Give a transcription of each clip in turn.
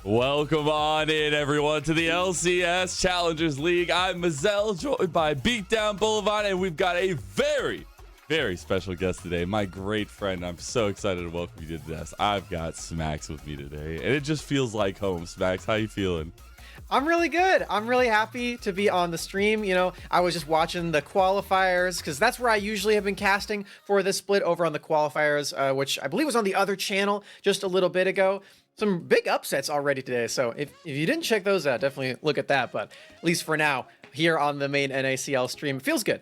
Welcome on in, everyone, to the LCS Challengers League. I'm Mazel, joined by Beatdown Boulevard, and we've got a very, very special guest today, my great friend. I'm so excited to welcome you to this. I've got Smacks with me today, and it just feels like home. Smacks, how you feeling? I'm really good. I'm really happy to be on the stream. You know, I was just watching the qualifiers because that's where I usually have been casting for this split, over on the qualifiers, which I believe was on the other channel just a little bit ago. Some big upsets already today. So if you didn't check those out, definitely look at that. But at least for now, here on the main NACL stream, it feels good.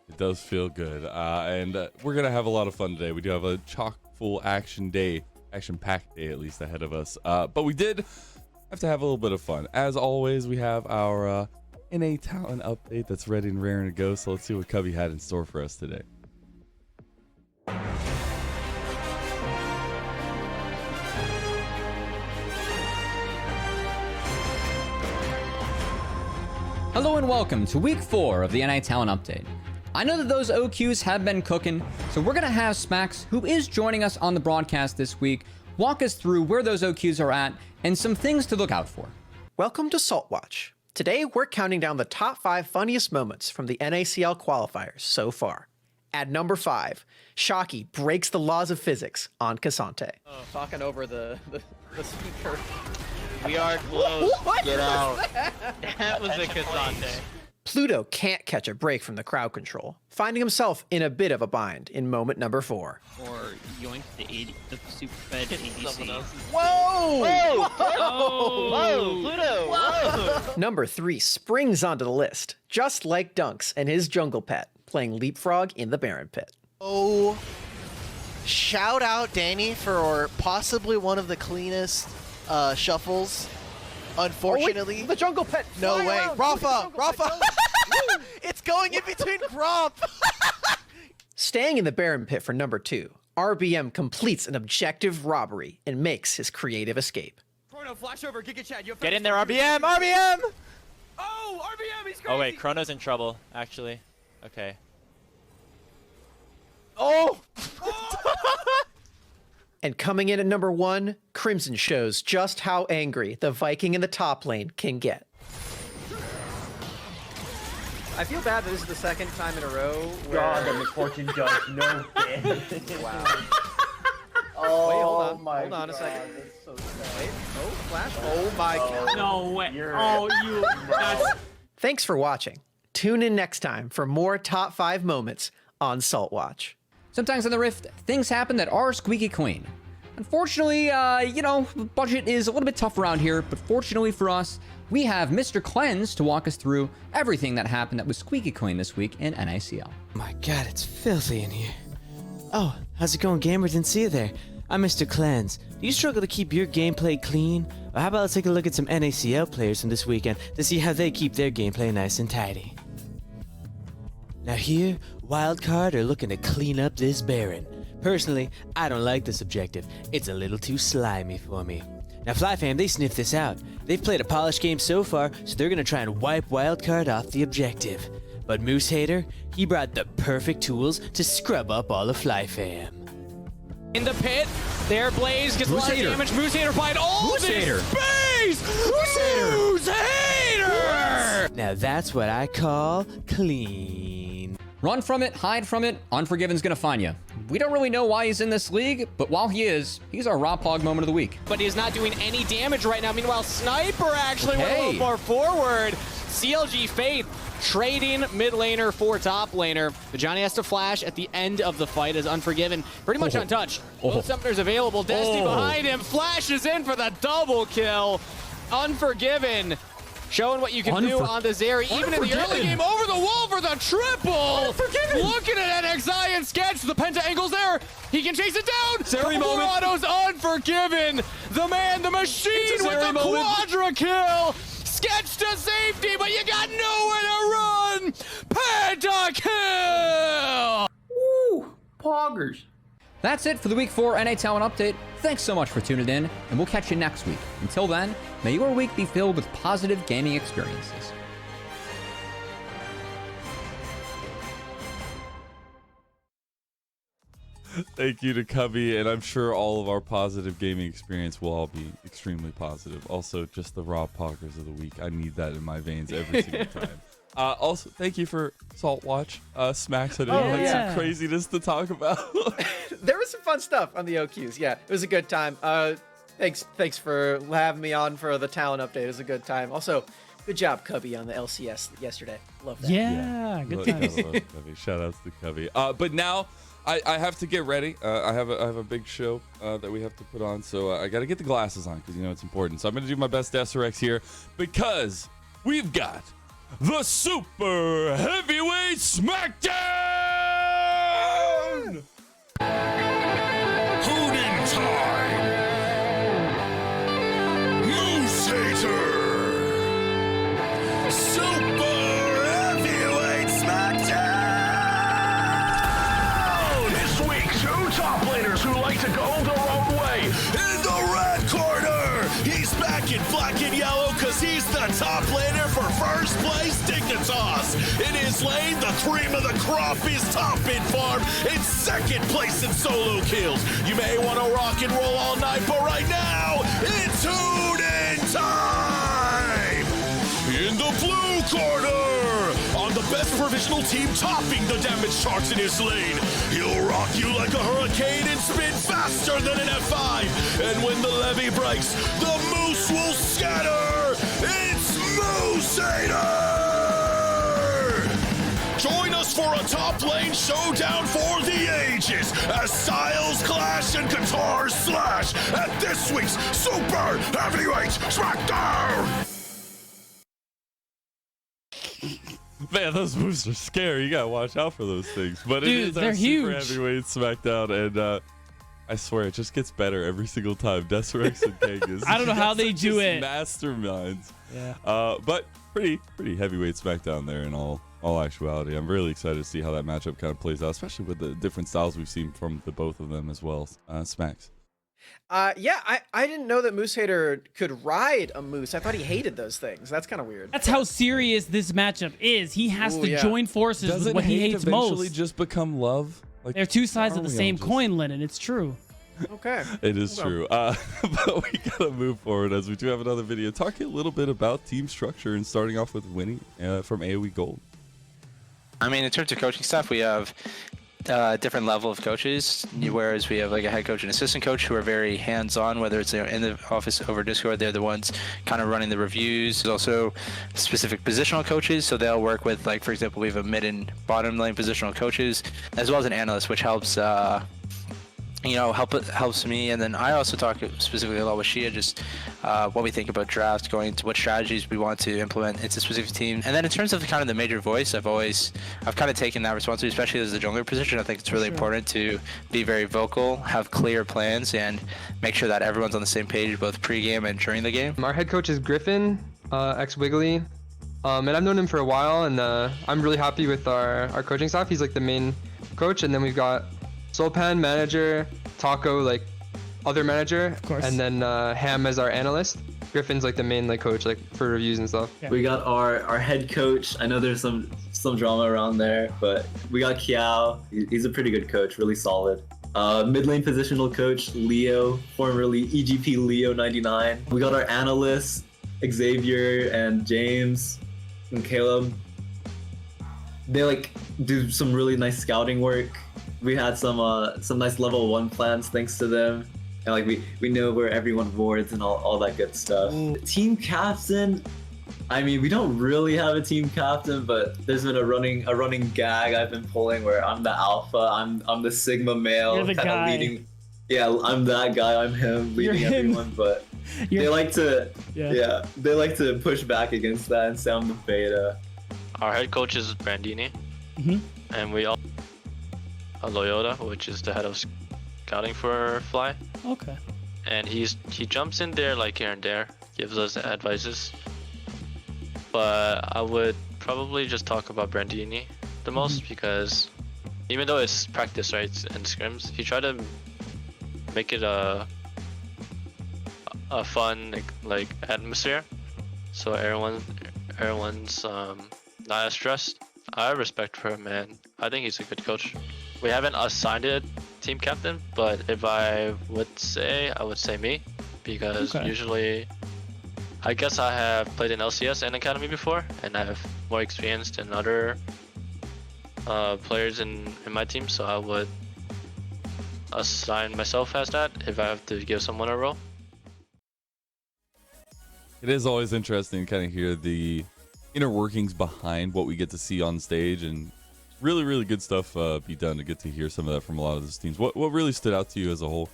It does feel good. And we're going to have a lot of fun today. We do have a chock-full action-packed day at least ahead of us. But we did have to have a little bit of fun. As always, we have our NA talent update that's ready and raring to go. So let's see what Cubby had in store for us today. Hello and welcome to week 4 of the NA Talent Update. I know that those OQs have been cooking, so we're going to have Smacks, who is joining us on the broadcast this week, walk us through where those OQs are at and some things to look out for. Welcome to Saltwatch. Today, we're counting down the top 5 funniest moments from the NACL qualifiers so far. At number 5, Shocky breaks the laws of physics on Cassante. Talking over the speaker. We are close. What Get was out. that was a Cassante. Pluto can't catch a break from the crowd control, finding himself in a bit of a bind in moment number 4. Or yoink the super fed ADC. Whoa! Whoa! Whoa! Whoa! Pluto! Whoa! Number 3 springs onto the list, just like Dunks and his jungle pet, playing leapfrog in the Baron pit. Oh, shout out Danny for possibly one of the cleanest shuffles. Unfortunately, Oh, wait, the jungle pet. no fly way. around. Rafa! It's going in between Gromp. Staying in the Baron pit for number 2, RBM completes an objective robbery and makes his creative escape. Chrono, flash over, Giga Chad. You have Get in there, RBM! RBM! Oh, RBM, he's crazy. Oh wait, Chrono's in trouble, actually. Okay. Oh! And coming in at number 1, Crimson shows just how angry the Viking in the top lane can get. I feel bad that this is the second time in a row where... God, the misfortune judge, no fan. Wow. Oh, Wait, hold on. my Hold on a God, second. that's so sad. Wait, oh, flash. Oh my god. No way. You're That's... Thanks for watching. Tune in next time for more top 5 moments on Saltwatch. Sometimes in the Rift, things happen that are squeaky clean. Unfortunately, you know, budget is a little bit tough around here, but fortunately for us, we have Mr. Cleanse to walk us through everything that happened that was squeaky clean this week in NACL. My god, it's filthy in here. Oh, how's it going, gamer? Didn't see you there. I'm Mr. Cleanse. Do you struggle to keep your gameplay clean? Or how about let's take a look at some NACL players from this weekend to see how they keep their gameplay nice and tidy. Now here, Wildcard are looking to clean up this Baron. Personally, I don't like this objective. It's a little too slimy for me. Now FlyFam, they sniffed this out. They've played a polished game so far, so they're gonna try and wipe Wildcard off the objective. But Moose Hater, he brought the perfect tools to scrub up all of FlyFam. In the pit, there Blaze gets a lot of damage. Moose Hater applied all this space! Moose Hater! Now that's what I call clean. Run from it, hide from it, Unforgiven's gonna find you. We don't really know why he's in this league, but while he is, he's our raw pog moment of the week. But he's not doing any damage right now. Meanwhile, Sniper actually went a little more forward. CLG Faith trading mid laner for top laner. But Johnny has to flash at the end of the fight as Unforgiven pretty much untouched. Both summoners available. Destiny behind him, flashes in for the double kill. Unforgiven showing what you can do on the Zeri, even in the early game, over the wall for the triple. Looking at NXI and Sketch, the penta angle's there. He can chase it down. Zeri moment. Morato's Unforgiven. The man, the machine with the quadra kill. Sketch to safety, but you got nowhere to run. Penta kill. Woo! Poggers. That's it for the week 4 NA Talent Update. Thanks so much for tuning in, and we'll catch you next week. Until then, may your week be filled with positive gaming experiences. Thank you to Cubby, and I'm sure all of our positive gaming experience will all be extremely positive. Also, just the raw poggers of the week. I need that in my veins every single time. Also, thank you for Saltwatch. Smacks had some craziness to talk about. There was some fun stuff on the OQs. Yeah, it was a good time. Thanks for having me on for the talent update. It was a good time. Also, good job, Cubby, on the LCS yesterday. Love that. Yeah, good times. Shout outs to Cubby. But now I have to get ready. I have a big show that we have to put on, so I got to get the glasses on because it's important. So I'm gonna do my best SRX here because we've got the Super Heavyweight Smackdown. Hoodin time. Moose Hater. Super Heavyweight Smackdown. This week, 2 top laners who like to go the wrong way. In the red corner, he's back in black and yellow because he's the top laner for first place Dignitas. In his lane, the cream of the crop is top in farm in second place in solo kills. You may want to rock and roll all night, but right now, it's Hoodin time! In the blue corner, on the best provisional team topping the damage charts in his lane, he'll rock you like a hurricane and spin faster than an F5. And when the levee breaks, the moose will scatter. It's Moose Hater! Join us for a top lane showdown for the ages as styles clash and guitars slash at this week's Super Heavyweight Smackdown! Man, those moves are scary. You gotta watch out for those things. But Dude, it is they're our huge. Super Heavyweight Smackdown, and I swear it just gets better every single time. Deserex and Kangas. I don't know how they do it. Masterminds. Yeah. But pretty heavyweight Smackdown there in all actuality. I'm really excited to see how that matchup kind of plays out, especially with the different styles we've seen from the both of them as well. Smacks. Yeah, I didn't know that Moose Hater could ride a moose. I thought he hated those things. That's kind of weird. That's how serious this matchup is. He has to join forces Doesn't with what he hate hates eventually most. just become love? Like, They're two sides of aren't the we same all just- coin, Lennon. It's true. Okay. It is true. But we gotta move forward as we do have another video talking a little bit about team structure and starting off with Winnie from AoE Gold. I mean, in terms of coaching staff, we have different level of coaches, whereas we have like a head coach and assistant coach who are very hands-on, whether it's in the office over Discord. They're the ones kind of running the reviews. There's also specific positional coaches, so they'll work with, like, for example, we have a mid and bottom lane positional coaches, as well as an analyst, which helps helps me. And then I also talk specifically a lot with Shia, just what we think about draft, going into what strategies we want to implement into a specific team. And then in terms of the major voice, I've kind of taken that responsibility, especially as the jungler position. I think it's really important to be very vocal, have clear plans, and make sure that everyone's on the same page both pre-game and during the game. Our head coach is Griffin, ex-Wiggly. And I've known him for a while, and I'm really happy with our coaching staff. He's like the main coach, and then we've got Solpan, manager, Taco, like other manager, of course, and then Ham as our analyst. Griffin's like the main coach, like for reviews and stuff. We got our head coach. I know there's some drama around there, but we got Kiao. He's a pretty good coach, really solid. Mid lane positional coach Leo, formerly EGP Leo 99. We got our analysts Xavier and James and Caleb. They do some really nice scouting work. We had some nice level 1 plans thanks to them, and we know where everyone wards and all that good stuff. Team captain, I mean, we don't really have a team captain, but there's been a running gag I've been pulling where I'm the alpha, I'm the sigma male, You're the kind of guy. leading. Yeah, I'm that guy. I'm him leading everyone, but they like to push back against that and sound the beta. Our head coach is Brandini, and we all Loyola, which is the head of scouting for Fly. Okay. And he jumps in there like here and there, gives us advices. But I would probably just talk about Brandini the most because even though it's practice, right, and scrims, he tried to make it a fun like atmosphere, so everyone's not as stressed. I have respect for him, man. I think he's a good coach. We haven't assigned a team captain, but if I would say, I would say me, because usually, I guess I have played in LCS and Academy before, and I have more experience than other players in my team, so I would assign myself as that if I have to give someone a role. It is always interesting to kind of hear the inner workings behind what we get to see on stage, and really good stuff be done to get to hear some of that from a lot of those teams. What really stood out to you as a whole?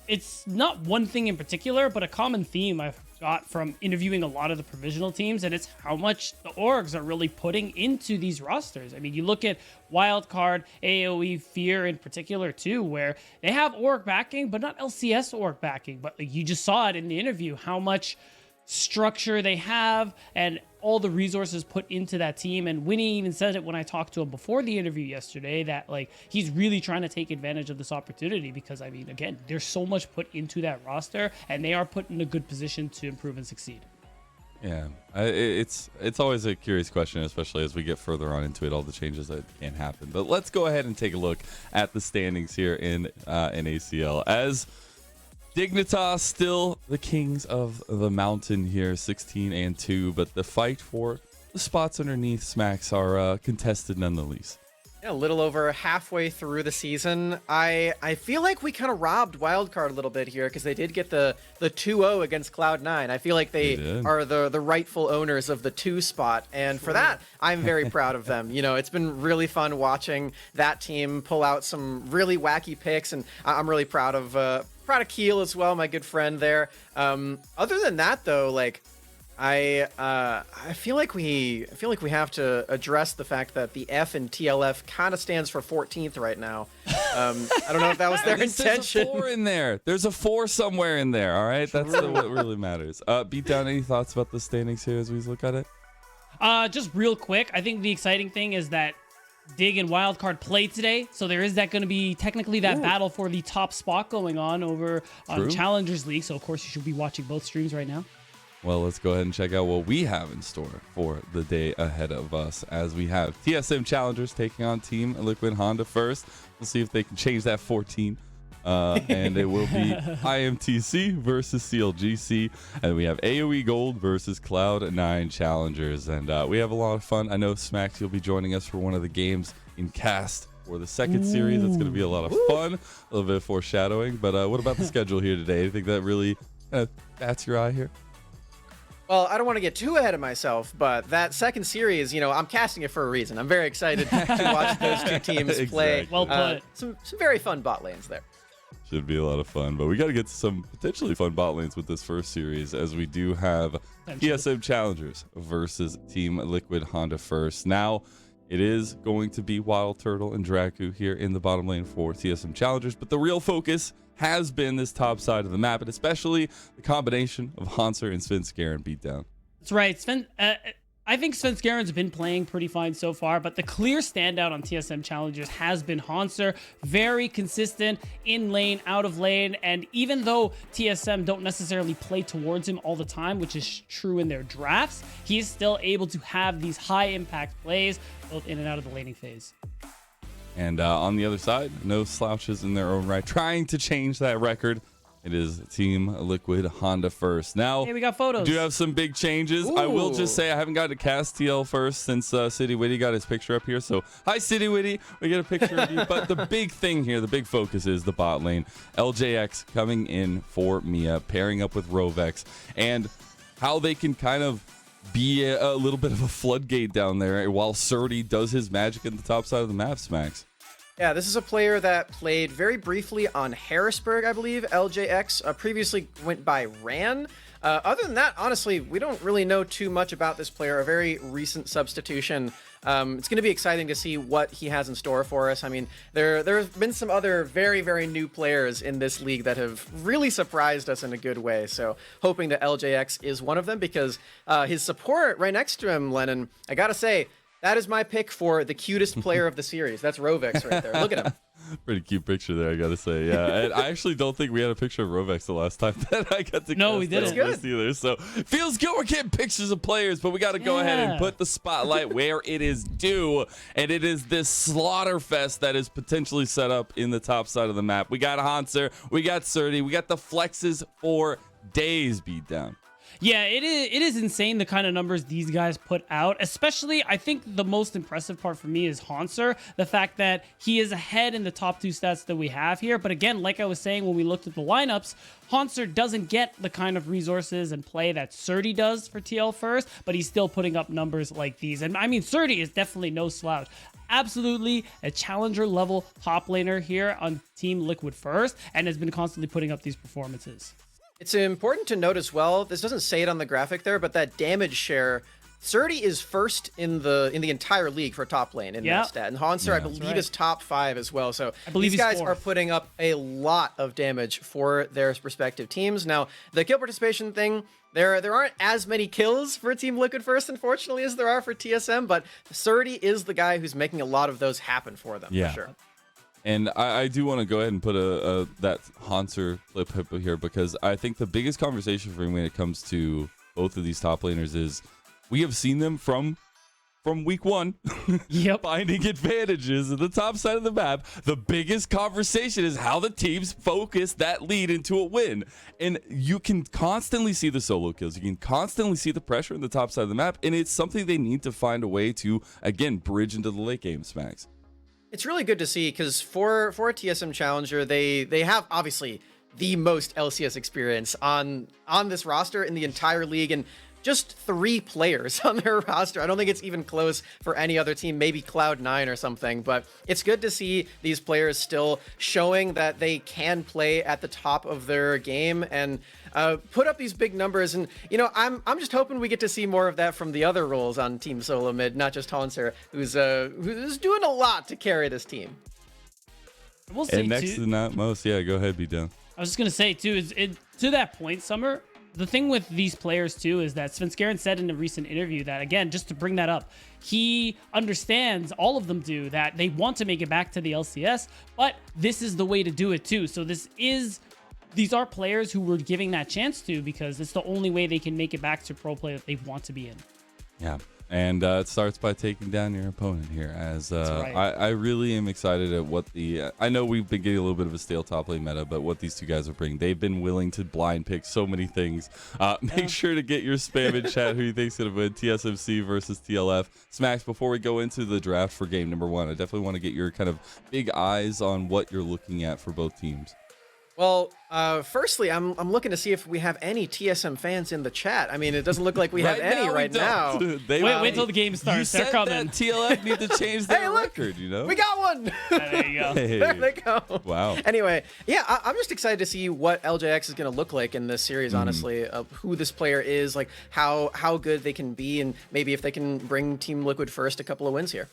It's not one thing in particular, but a common theme I've got from interviewing a lot of the provisional teams, and it's how much the orgs are really putting into these rosters. I mean, you look at Wildcard, AoE, Fear in particular too, where they have org backing, but not LCS org backing. But like, you just saw it in the interview, how much structure they have and all the resources put into that team. And Winnie even said it when I talked to him before the interview yesterday, that like he's really trying to take advantage of this opportunity, because I mean, again, there's so much put into that roster, and they are put in a good position to improve and succeed. Yeah, it's always a curious question, especially as we get further on into it, all the changes that can happen. But let's go ahead and take a look at the standings here in ACL, as Dignitas still the kings of the mountain here, 16-2, but the fight for the spots underneath Smacks are contested nonetheless. Yeah, a little over halfway through the season. I feel like we kind of robbed Wildcard a little bit here, because they did get the 2-0 against Cloud9. I feel like they are the rightful owners of the 2 spot, and for that, I'm very proud of them. You know, it's been really fun watching that team pull out some really wacky picks, and I'm really proud of Keel as well, my good friend there. Other than that, though, like I feel like we have to address the fact that the F in TLF kind of stands for 14th right now. I don't know if that was their intention. There's a 4 in there. There's a 4 somewhere in there. All right, that's what really matters. Beatdown, any thoughts about the standings here as we look at it? Just real quick, I think the exciting thing is that Dig and Wildcard play today, so there is that going to be technically that battle for the top spot going on over on Challengers League. So of course you should be watching both streams right now. Well, let's go ahead and check out what we have in store for the day ahead of us, as we have TSM Challengers taking on Team Liquid Honda first. We'll see if they can change that 14. And it will be IMTC versus CLGC, and we have AoE Gold versus Cloud9 Challengers, and we have a lot of fun. I know Smacks, you'll be joining us for one of the games in cast for the second series. It's going to be a lot of fun, a little bit of foreshadowing. But what about the schedule here today? Do you think that really kind of bats your eye here? Well, I don't want to get too ahead of myself, but that second series, you know, I'm casting it for a reason. I'm very excited to watch those two teams play. Well put. Some very fun bot lanes there. Should be a lot of fun, but we got to get to some potentially fun bot lanes with this first series, as we do have TSM Challengers versus Team Liquid Honda first. Now, it is going to be Wild Turtle and Draku here in the bottom lane for TSM Challengers, but the real focus has been this top side of the map, and especially the combination of Hanser and Svenskeren beatdown. That's right. I think Svenskeren's been playing pretty fine so far, but the clear standout on TSM Challengers has been Hanser. Very consistent in lane, out of lane, and even though TSM don't necessarily play towards him all the time, which is true in their drafts, he is still able to have these high impact plays both in and out of the laning phase. And on the other side, no slouches in their own right, trying to change that record. It is Team Liquid Honda first. Now, hey, we got photos. Do you have some big changes? Ooh. I will just say I haven't got to cast TL first since City Witty got his picture up here. So, hi, City Witty. We get a picture of you. But the big thing here, the big focus is the bot lane. LJX coming in for Mia, pairing up with Rovex, and how they can kind of be a little bit of a floodgate down there while Surdy does his magic at the top side of the map, Smacks. Yeah, this is a player that played very briefly on Harrisburg, I believe. LJX previously went by Ran. Other than that, honestly, we don't really know too much about this player. A very recent substitution. It's going to be exciting to see what he has in store for us. I mean, there have been some other very, very new players in this league that have really surprised us in a good way. So hoping that LJX is one of them, because his support right next to him, Lennon, I got to say, that is my pick for the cutest player of the series. That's Rovex right there. Look at him. Pretty cute picture there, I gotta say. Yeah, and I actually don't think we had a picture of Rovex the last time that I got to. No, we didn't. Either. So feels good. We're getting pictures of players, but we got to go ahead and put the spotlight where it is due, and it is this slaughter fest that is potentially set up in the top side of the map. We got Hanser, we got Surdy, we got the flexes for days beat down. Yeah, it is insane the kind of numbers these guys put out. Especially, I think the most impressive part for me is Hanser. The fact that he is ahead in the top 2 stats that we have here. But again, like I was saying when we looked at the lineups, Hanser doesn't get the kind of resources and play that Surdy does for TL First, but he's still putting up numbers like these. And I mean, Surdy is definitely no slouch. Absolutely a challenger level top laner here on Team Liquid First, and has been constantly putting up these performances. It's important to note as well, this doesn't say it on the graphic there, but that damage share, Surdy is first in the entire league for top lane in that stat. And Hanser, I believe, is top 5 as well. So these guys are putting up a lot of damage for their respective teams. Now, the kill participation thing, there aren't as many kills for Team Liquid First, unfortunately, as there are for TSM, but Surdy is the guy who's making a lot of those happen for them, for sure. And I do want to go ahead and put that Hanser clip up here, because I think the biggest conversation for me when it comes to both of these top laners is we have seen them from week 1 finding advantages at the top side of the map. The biggest conversation is how the teams focus that lead into a win. And you can constantly see the solo kills. You can constantly see the pressure in the top side of the map. And it's something they need to find a way to, again, bridge into the late game, Smacks. It's really good to see, because for a TSM Challenger, they have obviously the most LCS experience on this roster in the entire league, and just 3 players on their roster. I don't think it's even close for any other team, maybe Cloud9 or something, but it's good to see these players still showing that they can play at the top of their game and put up these big numbers. And, you know, I'm just hoping we get to see more of that from the other roles on Team Solo Mid, not just Hanser, who's doing a lot to carry this team. We'll see, and next to not most, go ahead, be done. I was just going to say, too, to that point, Summer, the thing with these players, too, is that Svenskeren said in a recent interview that, again, just to bring that up, he understands, all of them do, that they want to make it back to the LCS, but this is the way to do it, too. So these are players who we're giving that chance to, because it's the only way they can make it back to pro play that they want to be in. Yeah. And it starts by taking down your opponent here. As I really am excited at what I know we've been getting a little bit of a stale top lane meta, but what these two guys are bringing, they've been willing to blind pick so many things. Make sure to get your spam in chat who you think's going to win TSMC versus TLF. Smacks, before we go into the draft for game number 1, I definitely want to get your kind of big eyes on what you're looking at for both teams. Well, firstly, I'm looking to see if we have any TSM fans in the chat. I mean, it doesn't look like we have any right now. Wait till the game starts. They're coming. TLF need to change their record, you know? We got one! There you go. Hey. There they go. Wow. Anyway, I'm just excited to see what LJX is going to look like in this series, honestly, of who this player is, like how good they can be, and maybe if they can bring Team Liquid First a couple of wins here.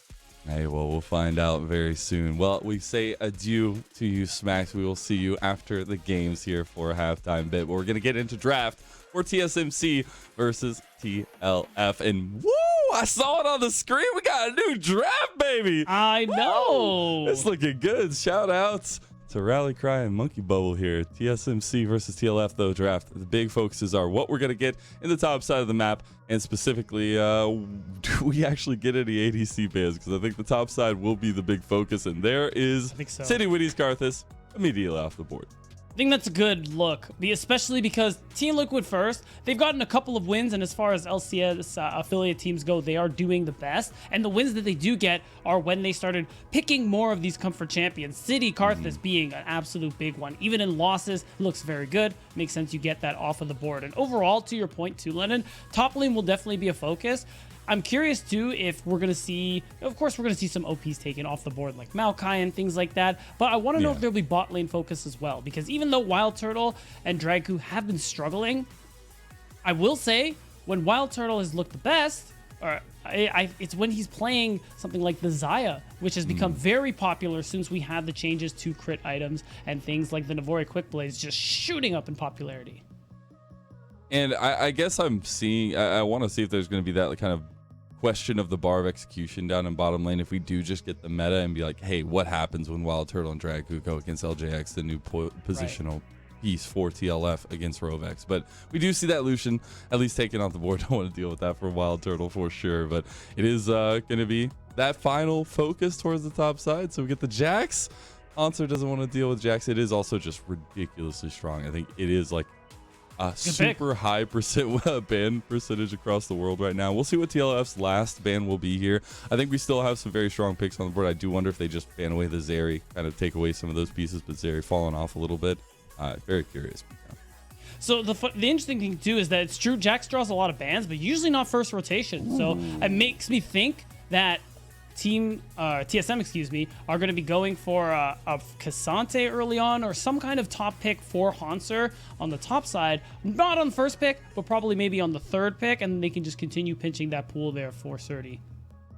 Hey, well, we'll find out very soon. Well, we say adieu to you, Smacks. We will see you after the games here for a halftime bit. But we're going to get into draft for TSMC versus TLF. And woo, I saw it on the screen. We got a new draft, baby. I know. Woo, it's looking good. Shout outs to Rally Cry and Monkey Bubble here. TSMC versus TLF, though, draft. The big focuses are what we're going to get in the top side of the map, and specifically, do we actually get any ADC bans? Because I think the top side will be the big focus, and there is City Witty's Karthus immediately off the board. I think that's a good look, especially because Team Liquid First, they've gotten a couple of wins, and as far as LCS affiliate teams go, they are doing the best. And the wins that they do get are when they started picking more of these comfort champions. City Karthus being an absolute big one. Even in losses, looks very good. Makes sense you get that off of the board. And overall, to your point too, Lennon, top lane will definitely be a focus. I'm curious too if we're going to see, of course, we're going to see some OPs taken off the board like Maokai and things like that. But I want to know if there'll be bot lane focus as well, because even though Wild Turtle and Dragku have been struggling, I will say when Wild Turtle has looked the best, it's when he's playing something like the Xayah, which has become very popular since we had the changes to crit items and things like the Navori Quick Blades just shooting up in popularity. And I guess I'm seeing, I want to see if there's going to be that kind of question of the bar of execution down in bottom lane if we do just get the meta and be like, hey, what happens when Wild Turtle and Dragu go against LJX, the new positional piece for TLF against Rovex. But we do see that Lucian at least taken off the board. Don't want to deal with that for Wild Turtle for sure, but it is going to be that final focus towards the top side. So we get the Jax. Answer doesn't want to deal with Jax. It is also just ridiculously strong. I think it is like a super high ban percentage across the world right now. We'll see what TLF's last ban will be here. I think we still have some very strong picks on the board. I do wonder if they just ban away the Zeri, kind of take away some of those pieces, but Zeri falling off a little bit. Very curious. So the interesting thing too is that it's true Jax draws a lot of bans, but usually not first rotation. So it makes me think that TSM, excuse me, are going to be going for a Cassante early on, or some kind of top pick for Hanser on the top side. Not on the first pick, but probably maybe on the third pick, and they can just continue pinching that pool there for Surdy.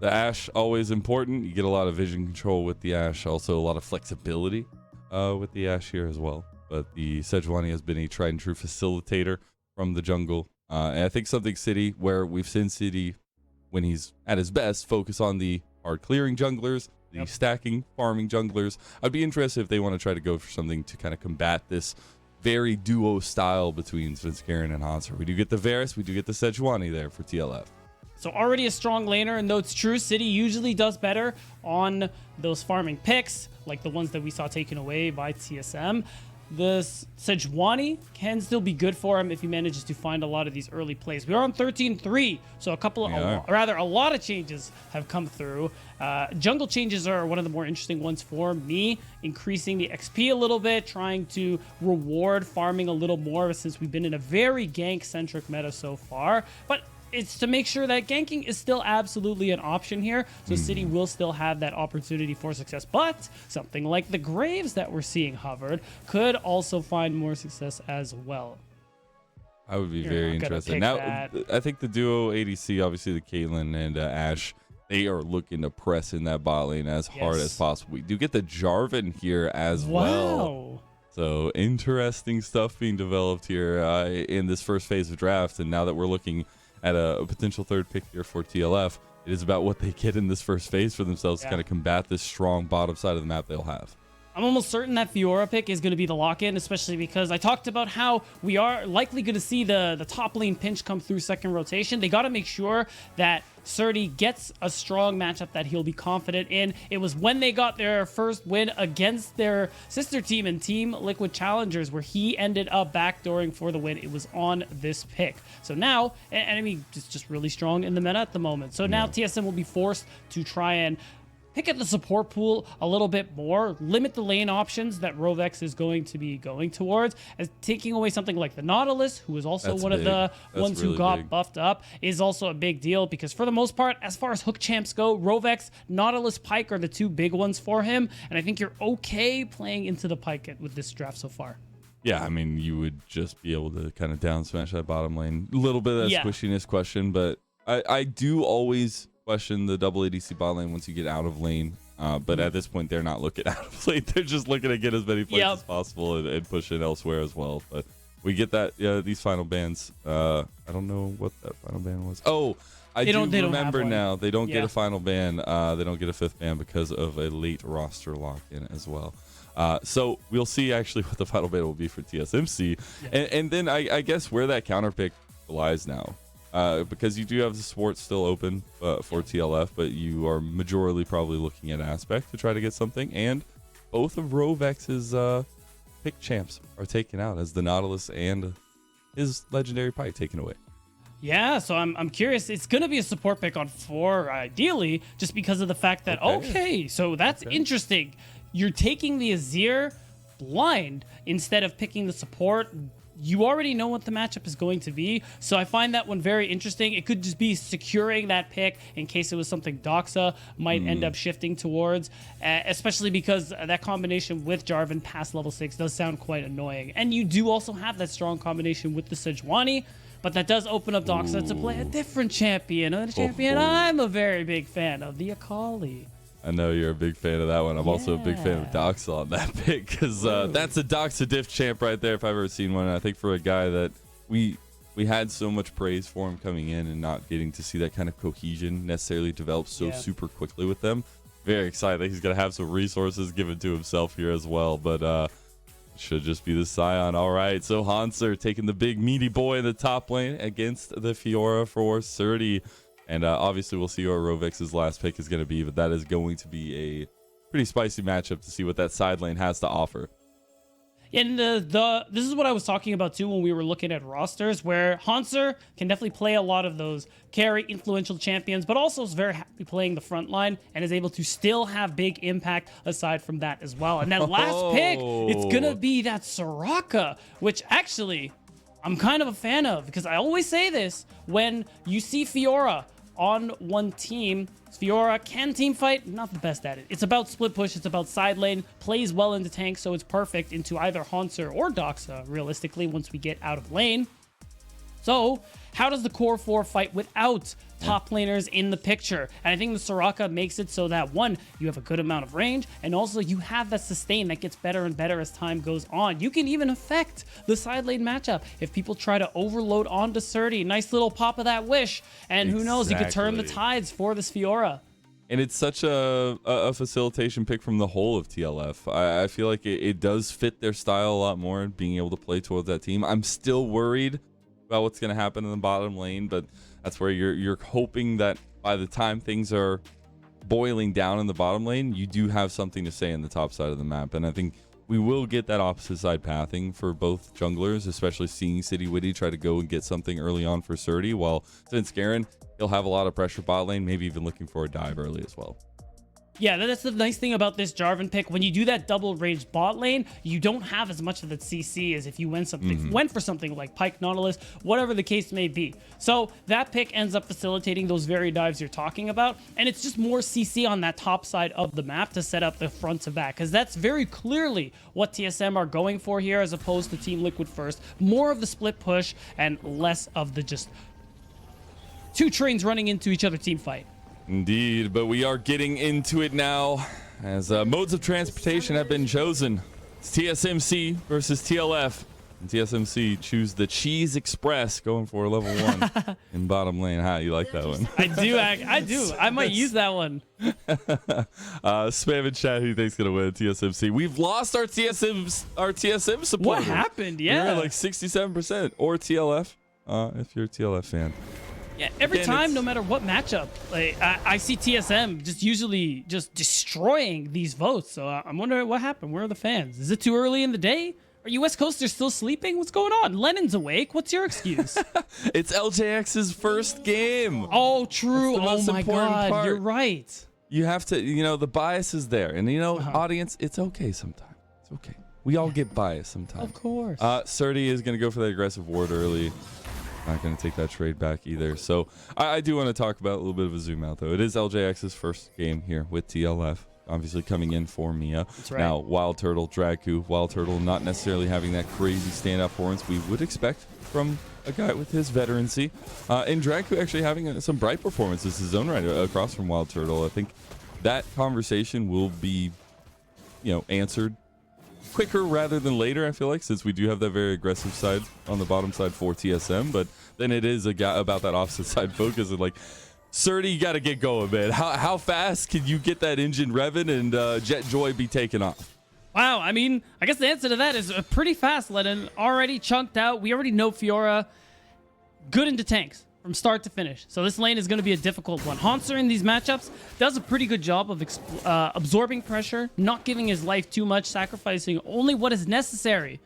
The Ashe, always important. You get a lot of vision control with the Ashe, also a lot of flexibility with the Ashe here as well. But the Sejuani has been a tried and true facilitator from the jungle. And I think something City, where we've seen City, when he's at his best, focus on the hard clearing junglers, the stacking, farming junglers. I'd be interested if they want to try to go for something to kind of combat this very duo style between Svenskeren and Hanser. We do get the Varus, we do get the Sejuani there for TLF. So already a strong laner, and though it's true, City usually does better on those farming picks, like the ones that we saw taken away by TSM. The Sejuani can still be good for him if he manages to find a lot of these early plays. We are on 13-3, so a lot of changes have come through. Jungle changes are one of the more interesting ones for me, increasing the XP a little bit, trying to reward farming a little more since we've been in a very gank-centric meta so far. But it's to make sure that ganking is still absolutely an option here, so City will still have that opportunity for success. But something like the Graves that we're seeing hovered could also find more success as well. I would be very interested. Now, I think the duo ADC, obviously the Caitlyn and Ashe, they are looking to press in that bot lane as hard as possible. We do get the Jarvan here as well. So interesting stuff being developed here in this first phase of draft. And now that we're looking at a potential third pick here for TLF, it is about what they get in this first phase for themselves to kind of combat this strong bottom side of the map they'll have. I'm almost certain that Fiora pick is going to be the lock-in, especially because I talked about how we are likely going to see the top lane pinch come through second rotation. They got to make sure that Surdy gets a strong matchup that he'll be confident in. It was when they got their first win against their sister team and Team Liquid Challengers where he ended up backdooring for the win. It was on this pick. So now, and I mean, it's just really strong in the meta at the moment. So now TSM will be forced to try and pick at the support pool a little bit more, limit the lane options that Rovex is going to be going towards, as taking away something like the Nautilus, who is also one of the ones who got buffed up, is also a big deal because for the most part, as far as hook champs go, Rovex, Nautilus, Pyke are the two big ones for him, and I think you're okay playing into the Pyke with this draft so far. Yeah, I mean, you would just be able to kind of down smash that bottom lane. A little bit of that squishiness question, but I do always question the double ADC bot lane once you get out of lane. But at this point, they're not looking out of lane. They're just looking to get as many plays as possible and push it elsewhere as well. But we get that these final bans. I don't know what that final ban was. Oh, I do remember now. They don't get a final ban. They don't get a fifth ban because of a late roster lock-in as well. So we'll see actually what the final ban will be for TSMC. And then I guess where that counter pick lies now. Because you do have the support still open for TLF, but you are majorly probably looking at Aspect to try to get something. And both of Rovex's pick champs are taken out as the Nautilus and his legendary Pyke taken away. Yeah, so I'm curious. It's going to be a support pick on 4, ideally, just because of the fact that, so that's interesting. You're taking the Azir blind instead of picking the support. You already know what the matchup is going to be, so I find that one very interesting. It could just be securing that pick in case it was something Doxa might end up shifting towards, especially because that combination with Jarvan past level 6 does sound quite annoying. And you do also have that strong combination with the Sejuani, but that does open up Doxa to play a different champion. I'm a very big fan of the Akali. I know you're a big fan of that one. I'm also a big fan of Doxa on that pick because that's a Doxa diff champ right there if I've ever seen one. And I think for a guy that we we had so much praise for him coming in and not getting to see that kind of cohesion necessarily develop so super quickly with them. Very excited that he's going to have some resources given to himself here as well, but should just be the Scion. All right, so Hanser taking the big meaty boy in the top lane against the Fiora for Surdy. And obviously we'll see what Rovex's last pick is going to be, but that is going to be a pretty spicy matchup to see what that side lane has to offer. And this is what I was talking about too when we were looking at rosters, where Hanser can definitely play a lot of those carry influential champions, but also is very happy playing the front line and is able to still have big impact aside from that as well. And that last pick, it's gonna be that Soraka, which actually I'm kind of a fan of, because I always say this, when you see Fiora on one team, Fiora can team fight, not the best at it. It's about split push, it's about side lane, plays well into tank, so it's perfect into either Hanser or Doxa, realistically, once we get out of lane. So, how does the core 4 fight without top laners in the picture? And I think the Soraka makes it so that, one, you have a good amount of range, and also you have that sustain that gets better and better as time goes on. You can even affect the side lane matchup if people try to overload onto Surdy. Nice little pop of that wish, and who knows, you could turn the tides for this Fiora. And it's such a facilitation pick from the whole of TLF. I feel like it does fit their style a lot more, being able to play towards that team. I'm still worried about what's going to happen in the bottom lane, but that's where you're hoping that by the time things are boiling down in the bottom lane, you do have something to say in the top side of the map. And I think we will get that opposite side pathing for both junglers, especially seeing City Witty try to go and get something early on for Surdy, while since Garen, he'll have a lot of pressure bot lane, maybe even looking for a dive early as well. Yeah, that's the nice thing about this Jarvan pick. When you do that double range bot lane, you don't have as much of that CC as if you went for something like Pyke Nautilus, whatever the case may be. So that pick ends up facilitating those very dives you're talking about, and it's just more CC on that top side of the map to set up the front to back, because that's very clearly what TSM are going for here, as opposed to Team Liquid first. More of the split push and less of the just two trains running into each other team fight. Indeed, but we are getting into it now as modes of transportation have been chosen. It's TSMC versus TLF. And TSMC choose the Cheese Express, going for level 1 in bottom lane. How you like that one? I do. I might use that one. Spam in chat who you think's gonna win TSMC. We've lost our TSM supporter. What happened? Yeah, we're at like 67%. Or TLF, if you're a TLF fan. Yeah, every time, no matter what matchup, like I see TSM just usually just destroying these votes. So I'm wondering what happened. Where are the fans? Is it too early in the day? Are you West Coasters still sleeping? What's going on? Lennon's awake. What's your excuse? It's LJX's first game. Oh, true. Oh my God, part. you're right. You have to, the bias is there, and audience, it's okay sometimes. It's okay. We all get biased sometimes. Of course. Surdy is gonna go for that aggressive ward early. Not going to take that trade back either. So I do want to talk about a little bit of a zoom out, though. It is LJX's first game here with TLF, obviously coming in for Mia. That's right. Now, Wild Turtle, Draku, Wild Turtle not necessarily having that crazy stand-up performance we would expect from a guy with his veterancy. And Draku actually having some bright performances his own right across from Wild Turtle. I think that conversation will be, answered quicker rather than later, I feel like, since we do have that very aggressive side on the bottom side for TSM, but then it is about that opposite side focus of like, Surdy, you got to get going, man. How fast can you get that engine revving and Jet Joy be taken off? Wow, I mean, I guess the answer to that is pretty fast, Lennon. Already chunked out. We already know Fiora good into tanks from start to finish. So this lane is going to be a difficult one. Hanser in these matchups does a pretty good job of absorbing pressure, not giving his life too much, sacrificing only what is necessary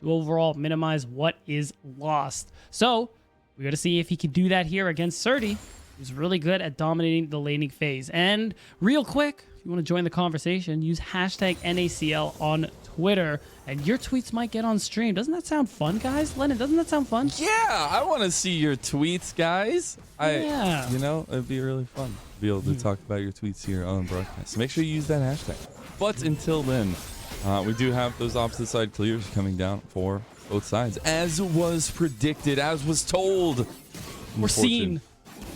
to overall minimize what is lost. So we got to see if he can do that here against Surdy, who's really good at dominating the laning phase. And real quick, if you want to join the conversation, use hashtag NACL on Twitter, and your tweets might get on stream. Doesn't that sound fun, guys? Lennon, doesn't that sound fun? Yeah, I want to see your tweets, guys. Yeah. It'd be really fun to be able to talk about your tweets here on broadcast. So make sure you use that hashtag. But until then, we do have those opposite side clears coming down for both sides, as was predicted, as was told. Foreseen.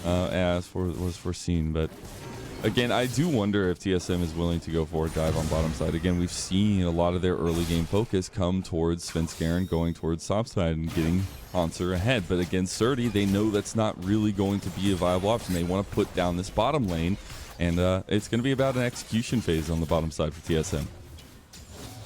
As was foreseen, but again, I do wonder if TSM is willing to go for a dive on bottom side. Again, we've seen a lot of their early game focus come towards Svenskeren going towards top side and getting Hanser ahead. But against Surdy, they know that's not really going to be a viable option. They want to put down this bottom lane, and it's going to be about an execution phase on the bottom side for TSM.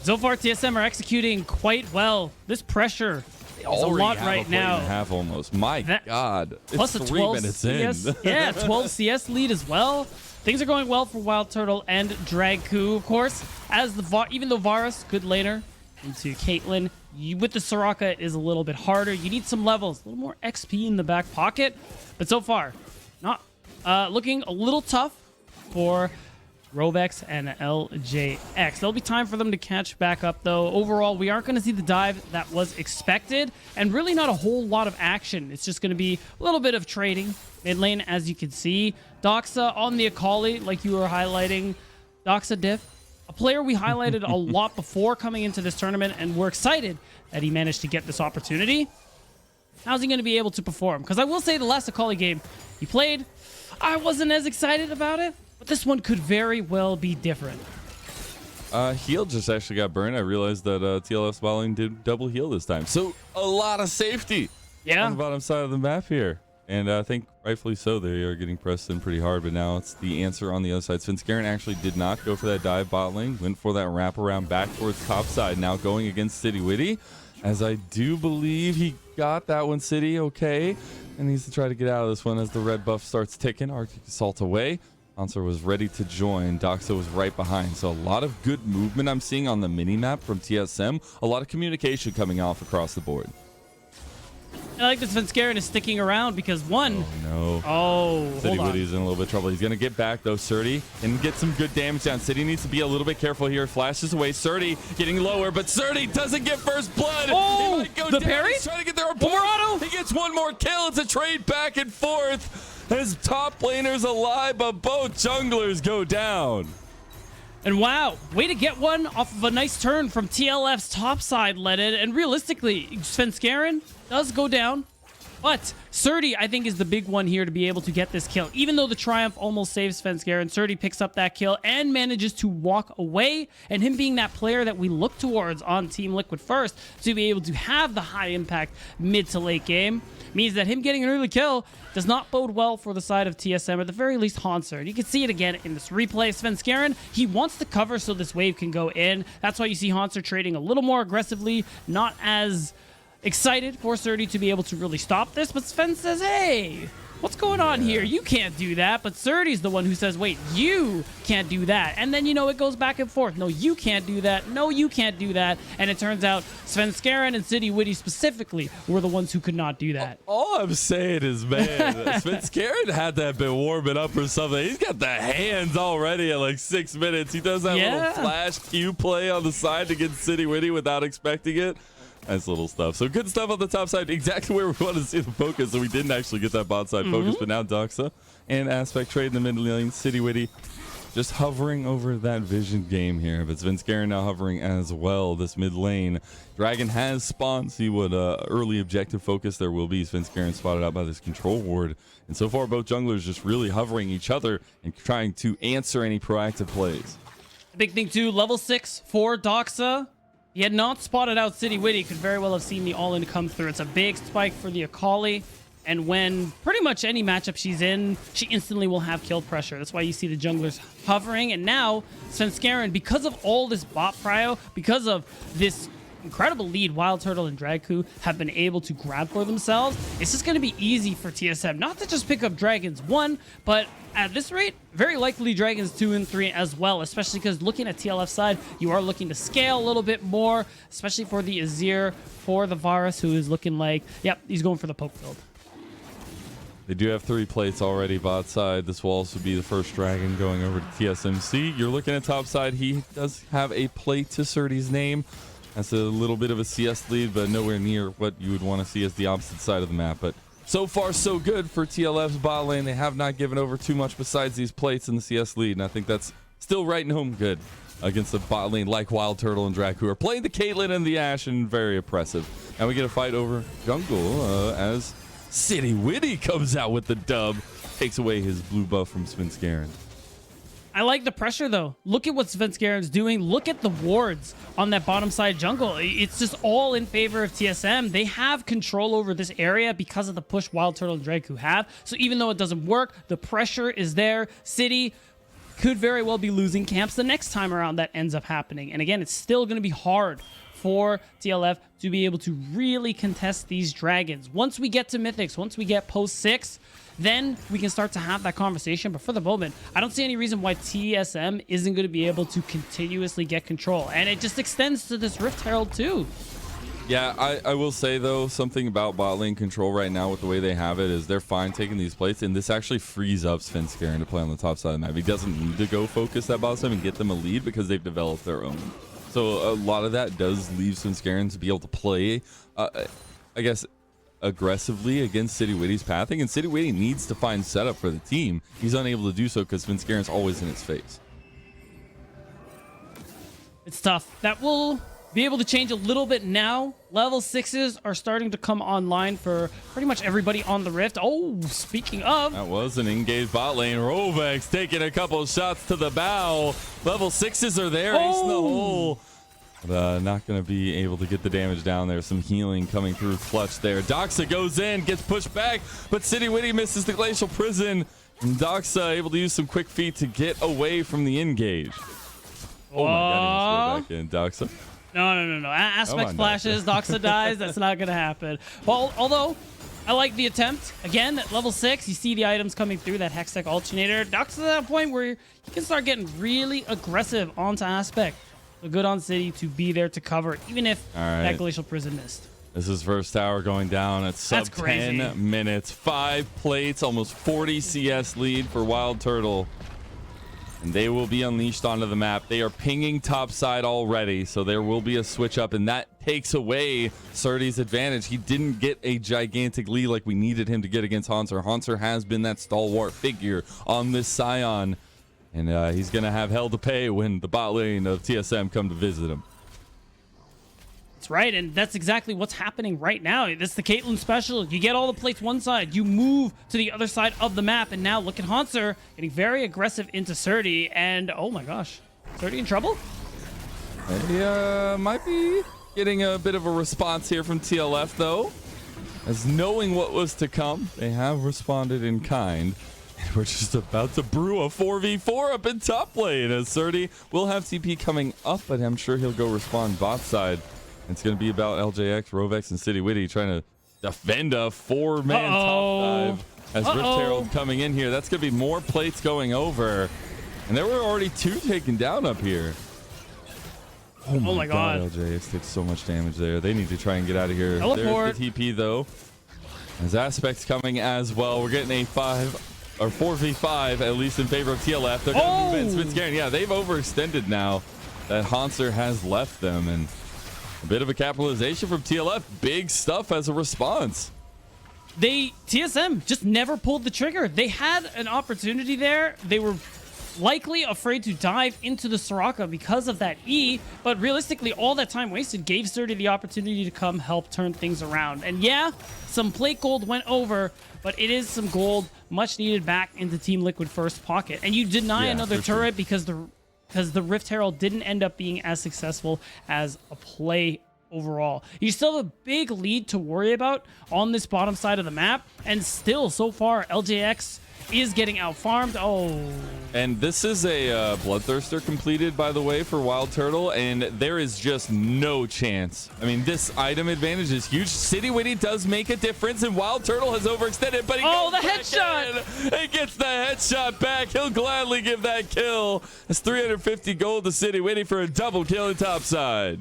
So far, TSM are executing quite well. This pressure is a lot right now. Half almost. My God. Plus it's a 3 12 minutes CS, in. yeah, 12 CS lead as well. Things are going well for Wild Turtle and Dragku, of course. As even though Varus, good laner into Caitlyn, with the Soraka it is a little bit harder. You need some levels, a little more XP in the back pocket. But so far, not looking a little tough for Robex and LJX. There'll be time for them to catch back up, though. Overall, we aren't going to see the dive that was expected, and really not a whole lot of action. It's just going to be a little bit of trading. Mid lane, as you can see. Doxa on the Akali, like you were highlighting. Doxa Diff, a player we highlighted a lot before coming into this tournament, and we're excited that he managed to get this opportunity. How's he going to be able to perform? Because I will say the last Akali game he played, I wasn't as excited about it. But this one could very well be different. Heal just actually got burned. I realized that TLF's bowling did double heal this time. So a lot of safety on the bottom side of the map here. And I think rightfully so. They are getting pressed in pretty hard. But now it's the answer on the other side. Svenskeren actually did not go for that dive bot lane. Went for that wraparound back towards top side. Now going against City Witty. As I do believe he got that one, City. Okay. And needs to try to get out of this one as the red buff starts ticking. Arctic Assault away. Hanser was ready to join. Doxa was right behind. So a lot of good movement I'm seeing on the mini-map from TSM. A lot of communication coming off across the board. I like that Svenskeren is sticking around because one... Oh, no. Oh, City Witty's in a little bit of trouble. He's going to get back, though, Surdy, and get some good damage down. City needs to be a little bit careful here. Flashes away. Surdy getting lower, but Surdy doesn't get first blood. Oh, he might go the down. parry? He's trying to get their auto. He gets one more kill. It's a trade back and forth. His top laner's alive, but both junglers go down. And wow, way to get one off of a nice turn from TLF's top side, led it. And realistically, Svenskeren does go down. But Surdy, I think, is the big one here to be able to get this kill. Even though the Triumph almost saves Svenskeren, Surdy picks up that kill and manages to walk away. And him being that player that we look towards on Team Liquid first to be able to have the high impact mid to late game means that him getting an early kill does not bode well for the side of TSM, or at the very least Hanser. And you can see it again in this replay. Svenskeren, he wants to cover so this wave can go in. That's why you see Hanser trading a little more aggressively, not as excited for Surdy to be able to really stop this, but Sven says, hey, what's going on here? You can't do that. But Surdy's the one who says, wait, you can't do that. And then, you know, it goes back and forth. No, you can't do that. No, you can't do that. And it turns out Svenskeren and City Witty specifically were the ones who could not do that. All I'm saying is, man, Svenskeren had that been warming up or something. He's got the hands already at like 6 minutes. He does that little flash Q play on the side to get City Witty without expecting it. Nice little stuff. So good stuff on the top side. Exactly where we want to see the focus. So we didn't actually get that bot side focus, but now Doxa and Aspect trade in the mid lane. City Witty just hovering over that vision game here. But Svenskeren now hovering as well. This mid lane. Dragon has spawned. See what early objective focus there will be. Svenskeren spotted out by this control ward. And so far, both junglers just really hovering each other and trying to answer any proactive plays. The big thing too, level 6 for Doxa. He had not spotted out City Witty, could very well have seen the all-in come through. It's a big spike for the Akali. And when pretty much any matchup she's in, she instantly will have kill pressure. That's why you see the junglers hovering. And now, Svenskeren, because of all this bot prio, because of this incredible lead Wild Turtle and Dragku have been able to grab for themselves, it's just going to be easy for TSM not to just pick up Dragons 1, but at this rate, very likely Dragons 2 and 3 as well, especially because looking at TLF side, you are looking to scale a little bit more, especially for the Azir, for the Varus, who is looking like, yep, he's going for the poke build. They do have 3 plates already bot side. This will also be the first dragon going over to TSMC. You're looking at top side. He does have a plate to Surdy's name. That's a little bit of a CS lead, but nowhere near what you would want to see as the opposite side of the map. But so far, so good for TLF's bot lane. They have not given over too much besides these plates in the CS lead, and I think that's still right and home good against the bot lane like Wild Turtle and Drag, who are playing the Caitlyn and the Ashe, and very oppressive. And we get a fight over jungle as City Witty comes out with the dub, takes away his blue buff from Svenskeren. I like the pressure, though. Look at what Svenskeren doing. Look at the wards on that bottom side jungle. It's just all in favor of TSM. They have control over this area because of the push Wild Turtle and Drake who have. So even though it doesn't work, the pressure is there. City could very well be losing camps the next time around that ends up happening. And again, it's still going to be hard for TLF to be able to really contest these dragons. Once we get to Mythics, once we get post 6, then we can start to have that conversation. But for the moment, I don't see any reason why TSM isn't going to be able to continuously get control. And it just extends to this Rift Herald too. Yeah, I will say, though, something about bot lane control right now with the way they have it is they're fine taking these plates, and this actually frees up Svenskeren to play on the top side of the map. He doesn't need to go focus that bot side and get them a lead because they've developed their own. So a lot of that does leave Svenskeren to be able to play, I guess, aggressively against City Witty's pathing, and City Witty needs to find setup for the team. He's unable to do so because Svenskeren's always in his face. It's tough. That will be able to change a little bit now. Level 6s are starting to come online for pretty much everybody on the Rift. Oh, speaking of... That was an engaged bot lane. Rovex taking a couple shots to the bow. Level 6s are there. Ace in the hole. But, not going to be able to get the damage down there. Some healing coming through clutch there. Doxa goes in, gets pushed back, but City Witty misses the Glacial Prison. And Doxa able to use some quick feet to get away from the engage. Oh my god, he must go back in. Doxa. No. Aspect flashes, Doxa dies. That's not going to happen. Well, although I like the attempt. Again, at level 6, you see the items coming through, that Hextech Alternator. Doxa's at a point where you can start getting really aggressive onto Aspect. So good on City to be there to cover, even if that Glacial Prison missed. This is first tower going down at sub 10 minutes. 5 plates, almost 40 CS lead for Wild Turtle. And they will be unleashed onto the map. They are pinging top side already, so there will be a switch up, and that takes away Surdy's advantage. He didn't get a gigantic lead like we needed him to get against Hanser. Hanser has been that stalwart figure on this Scion, and he's going to have hell to pay when the bot lane of TSM come to visit him. That's right, and that's exactly what's happening right now. This is the Caitlyn special. You get all the plates one side, you move to the other side of the map, and now look at Hanser getting very aggressive into Surdy, and oh my gosh, Surdy in trouble? They might be getting a bit of a response here from TLF, though, as knowing what was to come, they have responded in kind. And we're just about to brew a 4v4 up in top lane, as Surdy will have TP coming up, but I'm sure he'll go respond bot side. It's going to be about LJX, Rovex, and City Witty trying to defend a 4-man top dive as Rift Herald coming in here. That's going to be more plates going over. And there were already 2 taken down up here. Oh my god. LJX takes so much damage there. They need to try and get out of here. There's the TP, though. As Aspect's coming as well. We're getting a 4v5, at least in favor of TLF. They're going to move in Svenskeren. Yeah, they've overextended now that Hanser has left them. And a bit of a capitalization from TLF. Big stuff as a response. TSM just never pulled the trigger. They had an opportunity there. They were likely afraid to dive into the Soraka because of that E, but realistically, all that time wasted gave Surdy the opportunity to come help turn things around. And yeah, some plate gold went over, but it is some gold much needed back into Team Liquid first pocket. And you deny another turret because the Rift Herald didn't end up being as successful as a play overall. You still have a big lead to worry about on this bottom side of the map, and still, so far, LJX is getting out-farmed. And this is a Bloodthirster completed, by the way, for Wild Turtle, and there is just no chance. I mean, this item advantage is huge. City Witty does make a difference, and Wild Turtle has overextended, but he goes the headshot! He gets the headshot back. He'll gladly give that kill. It's 350 gold to City Witty for a double kill in topside.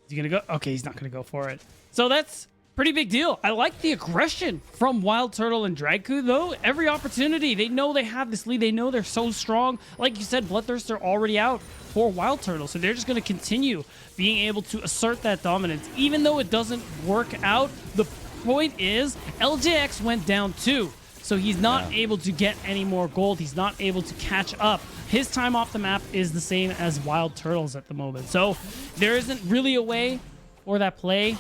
Is he gonna go? Okay, he's not gonna go for it. So that's pretty big deal. I like the aggression from Wild Turtle and Dragku, though. Every opportunity, they know they have this lead. They know they're so strong. Like you said, Bloodthirster already out for Wild Turtle, so they're just going to continue being able to assert that dominance. Even though it doesn't work out, the point is LJX went down too, so he's not able to get any more gold. He's not able to catch up. His time off the map is the same as Wild Turtle's at the moment. So there isn't really a way for that play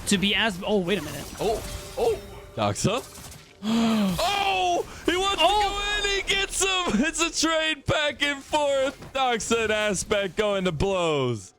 to be as... Oh, wait a minute. Doxa. Oh, he wants to go in. He gets him. It's a trade back and forth. Doxa and Aspect going to blows.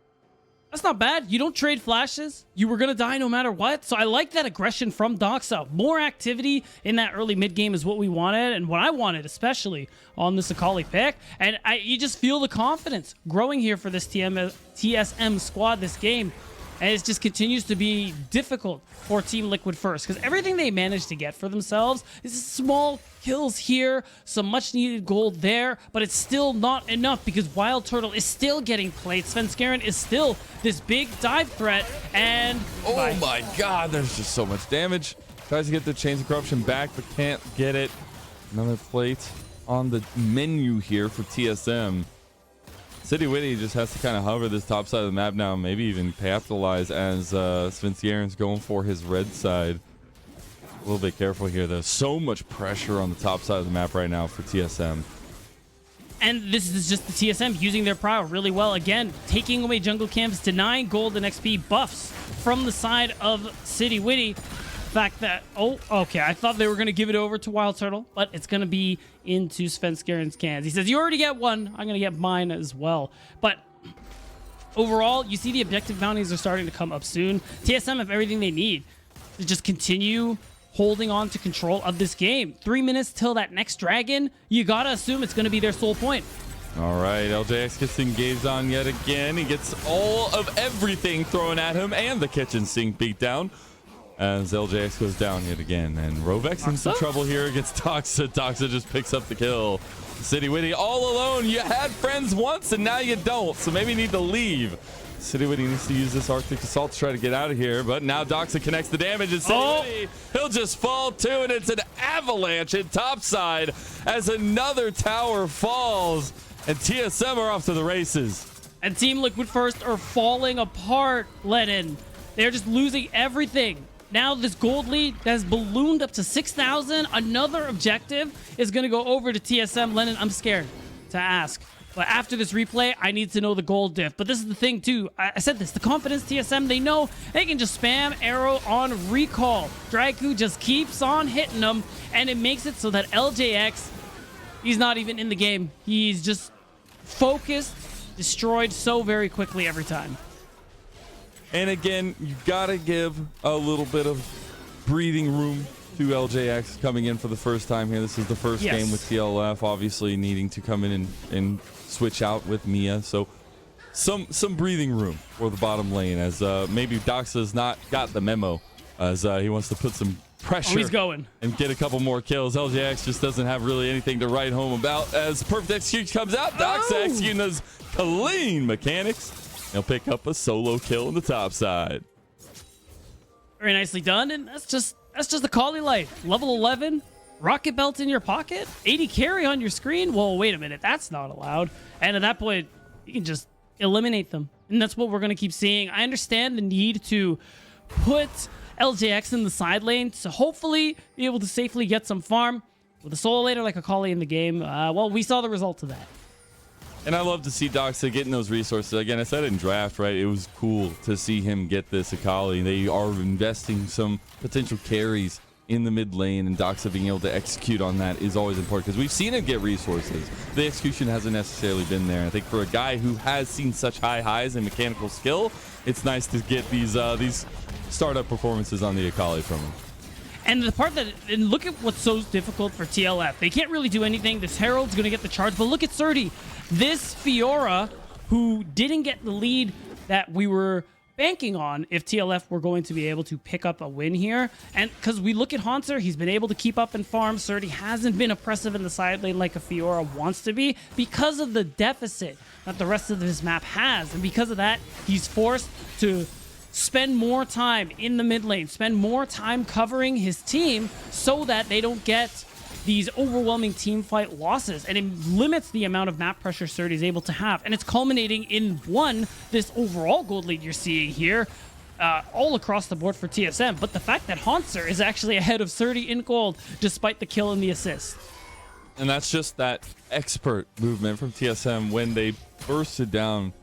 That's not bad. You don't trade flashes. You were going to die no matter what. So I like that aggression from Doxa. More activity in that early mid game is what we wanted, and what I wanted, especially on this Akali pick. And you just feel the confidence growing here for this TSM squad this game. And it just continues to be difficult for Team Liquid First, because everything they managed to get for themselves is small kills here, some much needed gold there, but it's still not enough because Wild Turtle is still getting played. Svenskeren is still this big dive threat, and oh my god, there's just so much damage. Tries to get the Chains of Corruption back, but can't get it. Another plate on the menu here for TSM. City Witty just has to kind of hover this top side of the map now, maybe even capitalize as Svenskieren's going for his red side. A little bit careful here. There's so much pressure on the top side of the map right now for TSM. And this is just the TSM using their prow really well. Again, taking away jungle camps, denying gold and XP buffs from the side of City Witty. Fact that, oh, okay, I thought they were going to give it over to Wild Turtle, but it's going to be into Svenskeren's cans. He says, you already get one, I'm going to get mine as well. But overall, you see the objective bounties are starting to come up soon. TSM have everything they need to just continue holding on to control of this game. 3 minutes till that next dragon. You got to assume it's going to be their sole point. All right, LJX gets engaged on yet again. He gets all of everything thrown at him and the kitchen sink beat down. As LJX goes down yet again, and Rovex in some trouble here against Doxa. Doxa just picks up the kill. City Witty all alone. You had friends once and now you don't, so maybe you need to leave. City Witty needs to use this Arctic Assault to try to get out of here, but now Doxa connects the damage, and City Witty, he'll just fall too, and it's an avalanche in topside as another tower falls, and TSM are off to the races. And Team Liquid First are falling apart, Lennon. They're just losing everything. Now this gold lead has ballooned up to 6,000. Another objective is going to go over to TSM. Lennon, I'm scared to ask. But after this replay, I need to know the gold diff. But this is the thing, too. I said this. The confidence TSM, they know they can just spam arrow on recall. Draku just keeps on hitting them. And it makes it so that LJX, he's not even in the game. He's just focused, destroyed so very quickly every time. And again, you gotta give a little bit of breathing room to LJX coming in for the first time here. This is the first game with TLF, obviously needing to come in and switch out with Mia. So some breathing room for the bottom lane, as maybe Doxa's not got the memo, as he wants to put some pressure he's going and get a couple more kills. LJX just doesn't have really anything to write home about, as perfect execution comes out. Doxa executing those clean mechanics. He'll pick up a solo kill on the top side. Very nicely done, and that's just the Kali life. Level 11, rocket belt in your pocket, 80 carry on your screen. Whoa, wait a minute, that's not allowed. And at that point, you can just eliminate them, and that's what we're gonna keep seeing. I understand the need to put LJX in the side lane to hopefully be able to safely get some farm with a solo laner like Akali in the game. Well, we saw the result of that. And I love to see Doxa getting those resources. Again, I said in draft, right? It was cool to see him get this Akali. They are investing some potential carries in the mid lane, and Doxa being able to execute on that is always important, because we've seen him get resources. The execution hasn't necessarily been there. I think for a guy who has seen such high highs in mechanical skill, it's nice to get these startup performances on the Akali from him. And the part that, and look at what's so difficult for TLF. They can't really do anything. This Herald's going to get the charge, but look at Surdy. This Fiora, who didn't get the lead that we were banking on if TLF were going to be able to pick up a win here. And because we look at Haunter, he's been able to keep up and farm. Surdy hasn't been oppressive in the side lane like a Fiora wants to be because of the deficit that the rest of his map has. And because of that, he's forced to spend more time in the mid lane, spend more time covering his team so that they don't get these overwhelming team fight losses, and it limits the amount of map pressure Surdy is able to have. And it's culminating in this overall gold lead you're seeing here all across the board for TSM. But the fact that Haunter is actually ahead of Surdy in gold despite the kill and the assist. And that's just that expert movement from TSM when they bursted down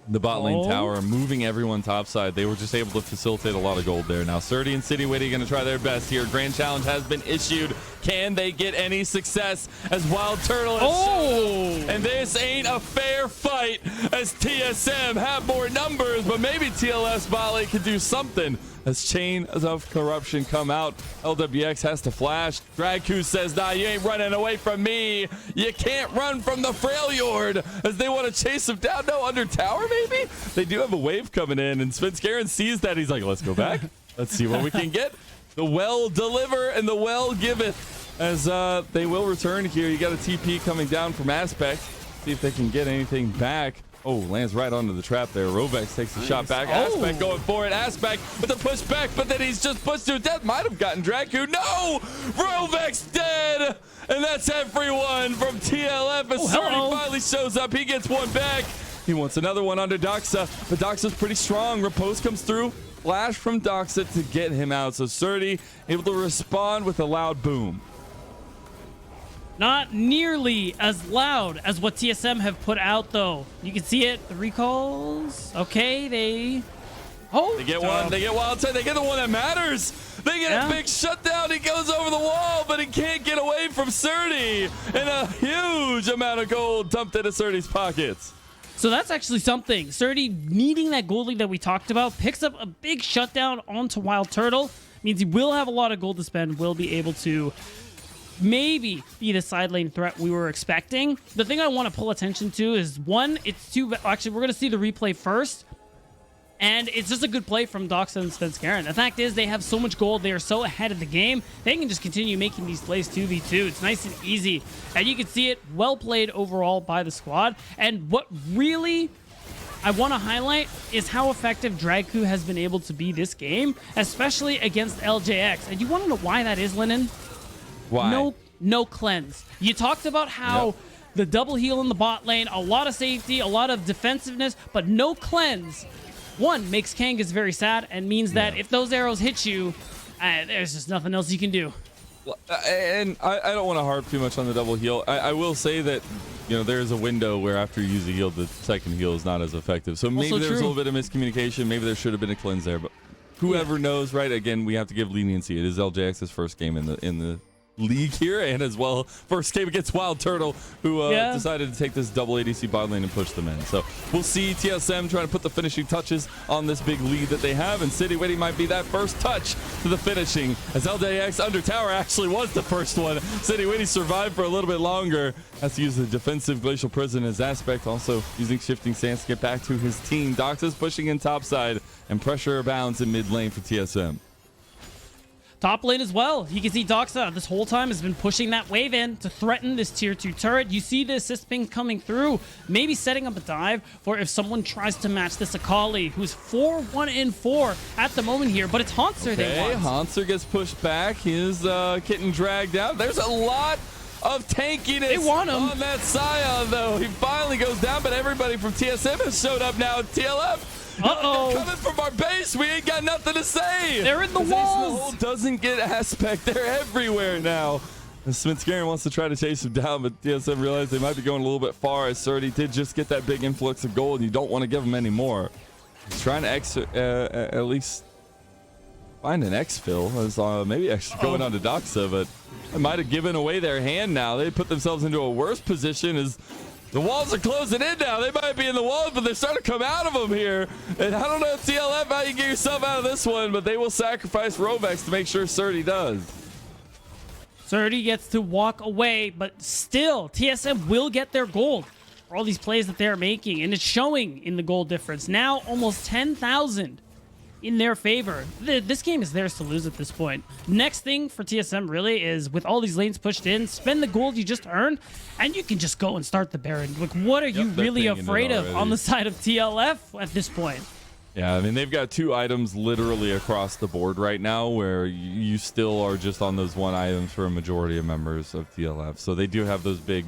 the bot lane tower, moving everyone topside. They were just able to facilitate a lot of gold there. Now, Surdy and City Witty going to try their best here. Grand Challenge has been issued. Can they get any success as Wild Turtle has shown? And this ain't a fair fight as TSM have more numbers, but maybe TLF's bot lane can do something as Chains of Corruption come out. LWX has to flash. Dragku says, nah, you ain't running away from me. You can't run from the Freljord, as they want to chase him down. No, under tower, maybe? They do have a wave coming in, and Svenskeren sees that. He's like, let's go back. Let's see what we can get. The well deliver and the well giveth, as they will return here. You got a TP coming down from Aspect. See if they can get anything back. Oh, lands right onto the trap there. Rovex takes the shot back. Aspect going for it. Aspect with the push back, but then he's just pushed to death. Might have gotten Dragku. No! Rovex dead! And that's everyone from TLF as Surdy finally shows up. He gets one back. He wants another one under Doxa, but Doxa's pretty strong. Riposte comes through. Flash from Doxa to get him out. So Surdy able to respond with a loud boom. Not nearly as loud as what TSM have put out, though. You can see it. The recalls. Okay, they get one. They get wild side. They get the one that matters. They get a big shutdown. He goes over the wall, but he can't get away from Surdy. And a huge amount of gold dumped into Surdy's pockets. So that's actually something. Surdy, needing that gold lead that we talked about, picks up a big shutdown onto Wild Turtle. Means he will have a lot of gold to spend, will be able to maybe be the side lane threat we were expecting. The thing I want to pull attention to is, one, it's too... Actually, we're going to see the replay first. And it's just a good play from Doxa and Svenskeren. The fact is, they have so much gold. They are so ahead of the game. They can just continue making these plays 2v2. It's nice and easy. And you can see it well played overall by the squad. And what really I want to highlight is how effective Dragku has been able to be this game, especially against LJX. And you want to know why that is, Lennon? Why? No cleanse. You talked about how the double heal in the bot lane, a lot of safety, a lot of defensiveness, but no cleanse. One, makes Kangas very sad and means that if those arrows hit you, there's just nothing else you can do. And I don't want to harp too much on the double heal. I will say that, you know, there's a window where after you use a heal, the second heal is not as effective. So maybe there's a little bit of miscommunication. Maybe there should have been a cleanse there, but whoever knows, right? Again, we have to give leniency. It is LJX's first game in the league here, and as well first game against Wild Turtle, who decided to take this double ADC bot lane and push them in. So we'll see TSM trying to put the finishing touches on this big lead that they have, and City Witty might be that first touch to the finishing, as LJX under tower actually was the first one. City Witty survived for a little bit longer, has to use the defensive Glacial Prison as Aspect, also using Shifting Stance to get back to his team. Doxa's pushing in topside, and pressure abounds in mid lane for TSM. Top lane as well. You can see Doxa this whole time has been pushing that wave in to threaten this tier 2 turret. You see the assist ping coming through, maybe setting up a dive for if someone tries to match this Akali, who's 4-1-4 at the moment here, but it's Hanser they want. Hanser gets pushed back. He's getting dragged out. There's a lot of tankiness on that Scion, though. He finally goes down, but everybody from TSM has showed up now at TLF. Uh-oh. Coming from our base, we ain't got nothing to say. They're in the walls. Doesn't get Aspect. They're everywhere now. Svenskeren wants to try to chase him down, but TSM realized they might be going a little bit far, as Surdy did just get that big influx of gold, and you don't want to give him any more. He's trying to at least find an exfil, as maybe actually going on to Doxa, but it might have given away their hand now. They put themselves into a worse position as the walls are closing in now. They might be in the walls, but they're starting to come out of them here. And I don't know, TLF, how you get yourself out of this one, but they will sacrifice Rovex to make sure Surdy does. Surdy gets to walk away, but still, TSM will get their gold for all these plays that they're making, and it's showing in the gold difference. Now almost 10,000 in their favor. This game is theirs to lose at this point. Next thing for TSM really is, with all these lanes pushed in, spend the gold you just earned, and you can just go and start the Baron. Like, what are you really afraid of on the side of TLF at this point? Yeah, I mean, they've got 2 items literally across the board right now, where you still are just on those 1 items for a majority of members of TLF. So they do have those big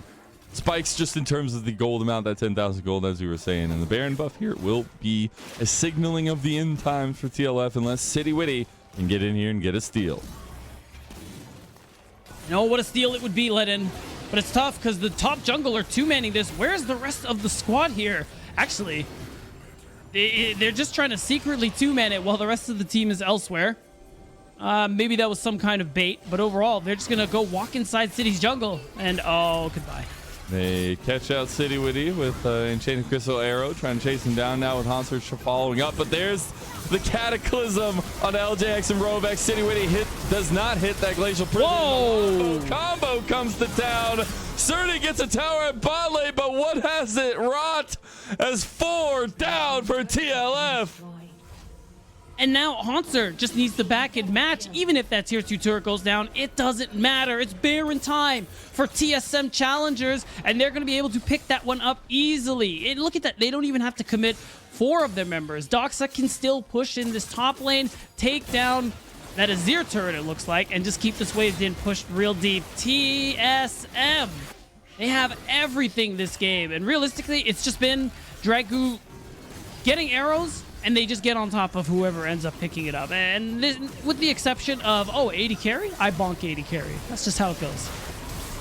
spikes just in terms of the gold amount, that 10,000 gold, as we were saying. And the Baron buff here will be a signaling of the end times for TLF, unless City Witty can get in here and get a steal. You know what a steal it would be, Lennon. But it's tough because the top jungle are 2-manning this. Where's the rest of the squad here? Actually, They're just trying to secretly two-man it while the rest of the team is elsewhere. Maybe that was some kind of bait, but overall, they're just going to go walk inside City's jungle. And, oh, goodbye. They catch out City Witty with Enchanted Crystal Arrow, trying to chase him down now with Hanser following up. But there's the Cataclysm on LJX and Rovex. City Witty does not hit that Glacial Prison. Whoa! Combo comes to town. Surdy gets a tower at bot lane, but what has it wrought as 4 down for TLF? And now Hanser just needs to back and match. Even if that tier 2 turret goes down, it doesn't matter. It's Baron time for TSM Challengers, and they're going to be able to pick that one up easily. And look at that. They don't even have to commit 4 of their members. Doxa can still push in this top lane, take down that Azir turret, it looks like, and just keep this wave in pushed real deep. TSM. They have everything this game. And realistically, it's just been Dragu getting arrows, and they just get on top of whoever ends up picking it up. And this, with the exception of, oh, 80 carry? I bonk 80 carry. That's just how it goes.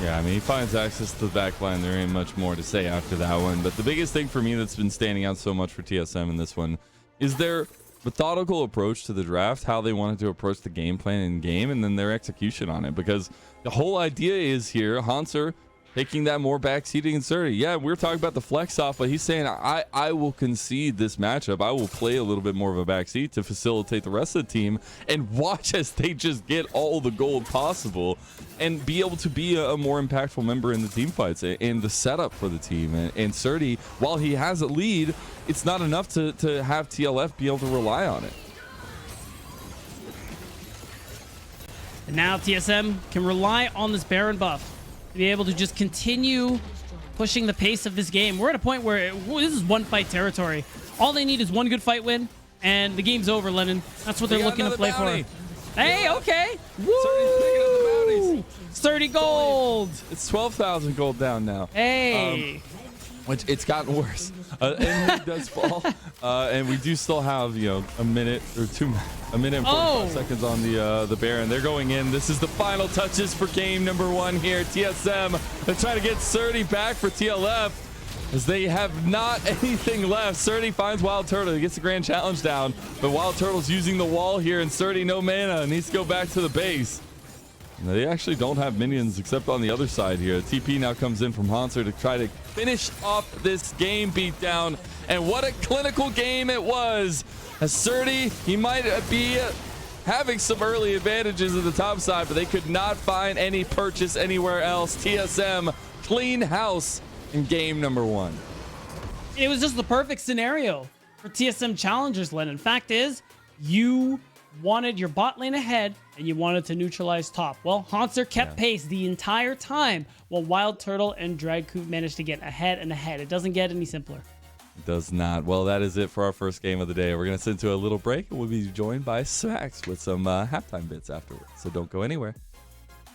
Yeah, I mean, he finds access to the backline. There ain't much more to say after that one. But the biggest thing for me that's been standing out so much for TSM in this one is their methodical approach to the draft, how they wanted to approach the game plan in game, and then their execution on it. Because the whole idea is here, Hanser taking that more backseating and Surdy. Yeah, we're talking about the flex off, but he's saying, I will concede this matchup. I will play a little bit more of a backseat to facilitate the rest of the team and watch as they just get all the gold possible and be able to be a more impactful member in the team fights and the setup for the team. And Surdy, while he has a lead, it's not enough to have TLF be able to rely on it. And now TSM can rely on this Baron buff to be able to just continue pushing the pace of this game. We're at a point where this is one fight territory. All they need is one good fight win, and the game's over, Lennon. That's what they're looking to play for. Hey, okay. Woo! 30 gold. It's 12,000 gold down now. Hey. Which it's gotten worse. And league does fall. And we do still have, a minute or 2 a minute and 45 seconds on the Baron. They're going in. This is the final touches for game number 1 here. TSM, they're trying to get Surdy back for TLF as they have not anything left. Surdy finds Wild Turtle. He gets the Grand Challenge down, but Wild Turtle's using the wall here, and Surdy, no mana, needs to go back to the base. And they actually don't have minions except on the other side here. TP now comes in from Hanser to try to finish off this game beatdown. And what a clinical game it was. As Surdy, he might be having some early advantages at the top side, but they could not find any purchase anywhere else. TSM clean house in game number 1. It was just the perfect scenario for TSM Challengers, Lennon. Fact is, you wanted your bot lane ahead and you wanted to neutralize top. Well, Hanser kept pace the entire time while Wild Turtle and Dragcoot managed to get ahead and ahead. It doesn't get any simpler. It does not. Well, that is it for our first game of the day. We're going to sit into a little break and we'll be joined by Smax with some halftime bits afterwards. So don't go anywhere.